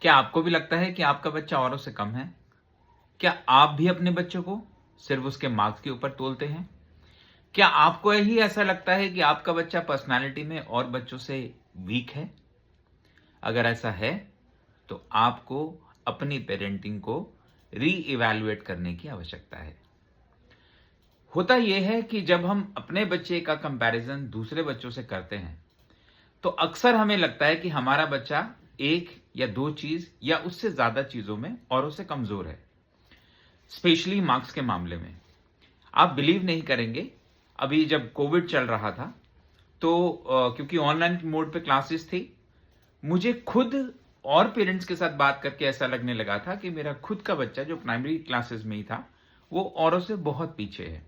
क्या आपको भी लगता है कि आपका बच्चा औरों से कम है? क्या आप भी अपने बच्चों को सिर्फ उसके मार्क्स के ऊपर तोलते हैं? क्या आपको ही ऐसा लगता है कि आपका बच्चा पर्सनैलिटी में और बच्चों से वीक है? अगर ऐसा है, तो आपको अपनी पेरेंटिंग को री-इवैल्यूएट करने की आवश्यकता है। होता यह है कि जब हम अपने बच्चे का कंपैरिज़न दूसरे बच्चों से करते हैं, तो अक्सर हमें लगता है कि हमारा बच्चा 1 या 2 चीज़ या उससे ज़्यादा चीज़ों में औरों से कमज़ोर है, स्पेशली मार्क्स के मामले में। आप बिलीव नहीं करेंगे, अभी जब कोविड चल रहा था, तो क्योंकि ऑनलाइन मोड पे क्लासेस थी, मुझे खुद और पेरेंट्स के साथ बात करके ऐसा लगने लगा था कि मेरा खुद का बच्चा जो प्राइमरी क्लासेस में ही था, वो औरों से बहुत पीछे है।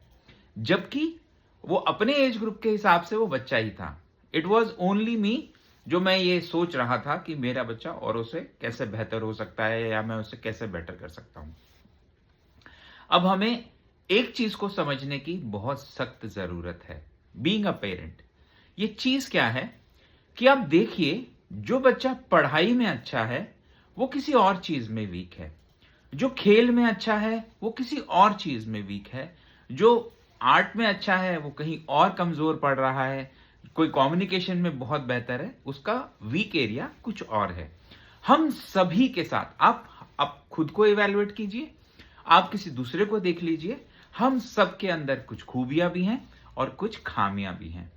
जबकि वो अपने एज ग्रुप के हिसाब से वो बच्चा ही था। इट वाज़ ओनली मी जो मैं ये सोच रहा था कि मेरा बच्चा औरों से कैसे बेहतर हो सकता है या मैं उसे कैसे बेटर कर सकता हूँ। अब हमें एक चीज़ को समझने की बहुत सख्त ज़रूरत है, बीइंग अ पेरेंट। ये चीज़ क्या है कि आप देखिए, जो बच्चा पढ़ाई में अच्छा है, वो किसी और चीज़ में वीक है। जो खेल में अच्छा है, वो किसी और चीज़ में वीक है। जो आर्ट में अच्छा है, वो कहीं और कमज़ोर पड़ रहा है। कोई कम्युनिकेशन में बहुत बेहतर है, उसका वीक एरिया कुछ और है। हम सभी के साथ आप खुद को इवैल्यूएट कीजिए, आप किसी दूसरे को देख लीजिए। हम सबके अंदर कुछ खूबियाँ भी हैं और कुछ खामियाँ भी हैं।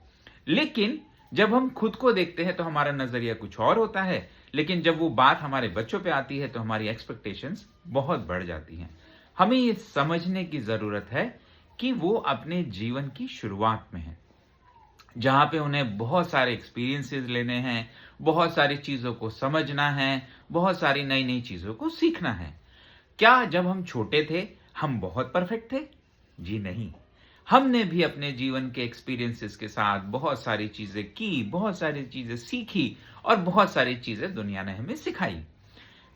लेकिन जब हम खुद को देखते हैं तो हमारा नज़रिया कुछ और होता है, लेकिन जब वो बात हमारे बच्चों पे आती है तो हमारी एक्सपेक्टेशंस बहुत बढ़ जाती हैं। हमें ये समझने की ज़रूरत है कि वो अपने जीवन की शुरुआत में हैं, जहाँ पे उन्हें बहुत सारे एक्सपीरियंसेस लेने हैं, बहुत सारी चीज़ों को समझना है, बहुत सारी नई-नई चीज़ों को सीखना है। क्या जब हम छोटे थे, हम बहुत परफेक्ट थे? जी नहीं। हमने भी अपने जीवन के एक्सपीरियंसेस के साथ बहुत सारी चीज़ें की, बहुत सारी चीज़ें सीखी और बहुत सारी चीज़ें दुनिया ने हमें सिखाई।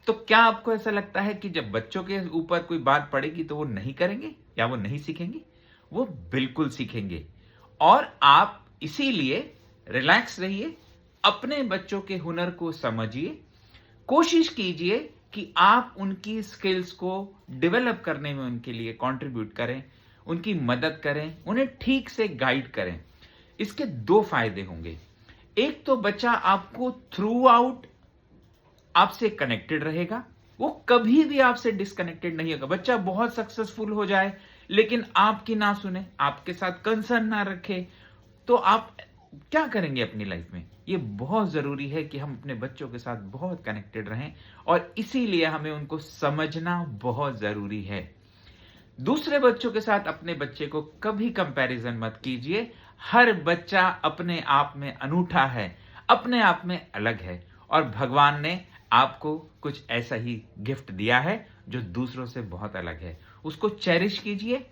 तो क्या आपको ऐसा लगता है कि जब बच्चों के ऊपर कोई बात पड़ेगी तो वो नहीं करेंगे या वो नहीं सीखेंगे? वो बिल्कुल सीखेंगे। और आप इसीलिए रिलैक्स रहिए, अपने बच्चों के हुनर को समझिए, कोशिश कीजिए कि आप उनकी स्किल्स को डेवलप करने में उनके लिए कंट्रीब्यूट करें, उनकी मदद करें, उन्हें ठीक से गाइड करें। इसके 2 फ़ायदे होंगे। एक तो बच्चा आपको थ्रू आउट आपसे कनेक्टेड रहेगा, वो कभी भी आपसे डिस्कनेक्टेड नहीं होगा। बच्चा बहुत सक्सेसफुल हो जाए, लेकिन आपकी ना सुने, आपके साथ कंसर्न ना रखे, तो आप क्या करेंगे अपनी लाइफ में? ये बहुत ज़रूरी है कि हम अपने बच्चों के साथ बहुत कनेक्टेड रहें और इसीलिए हमें उनको समझना बहुत ज़रूरी है। दूसरे बच्चों के साथ अपने बच्चे को कभी कंपैरिज़न मत कीजिए। हर बच्चा अपने आप में अनूठा है, अपने आप में अलग है और भगवान ने आपको कुछ ऐसा ही गिफ्ट दिया है जो दूसरों से बहुत अलग है। उसको चेरिश कीजिए,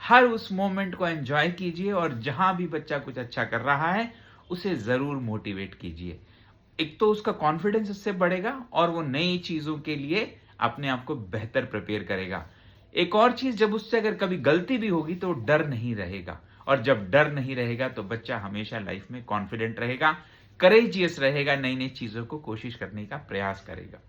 हर उस मोमेंट को एन्जॉय कीजिए और जहाँ भी बच्चा कुछ अच्छा कर रहा है, उसे ज़रूर मोटिवेट कीजिए। एक तो उसका कॉन्फिडेंस इससे बढ़ेगा और वो नई चीज़ों के लिए अपने आप को बेहतर प्रिपेयर करेगा। एक और चीज़, जब उससे अगर कभी गलती भी होगी तो डर नहीं रहेगा और जब डर नहीं रहेगा तो बच्चा हमेशा लाइफ में कॉन्फिडेंट रहेगा, करेजियस रहेगा, नई-नई चीज़ों को कोशिश करने का प्रयास करेगा।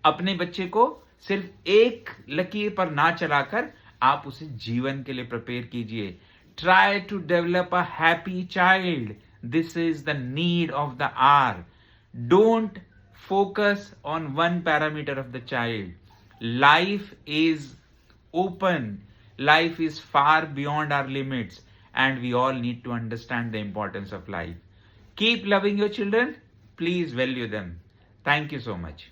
अपने बच्चे को सिर्फ एक लकीर पर ना चलाकर आप उसे जीवन के लिए प्रिपेयर कीजिए। Try to develop a happy child, this is the need of the hour. Don't focus on one parameter of the child. Life is open, life is far beyond our limits, and we all need to understand the importance of life. Keep loving your children, please value them. Thank you so much.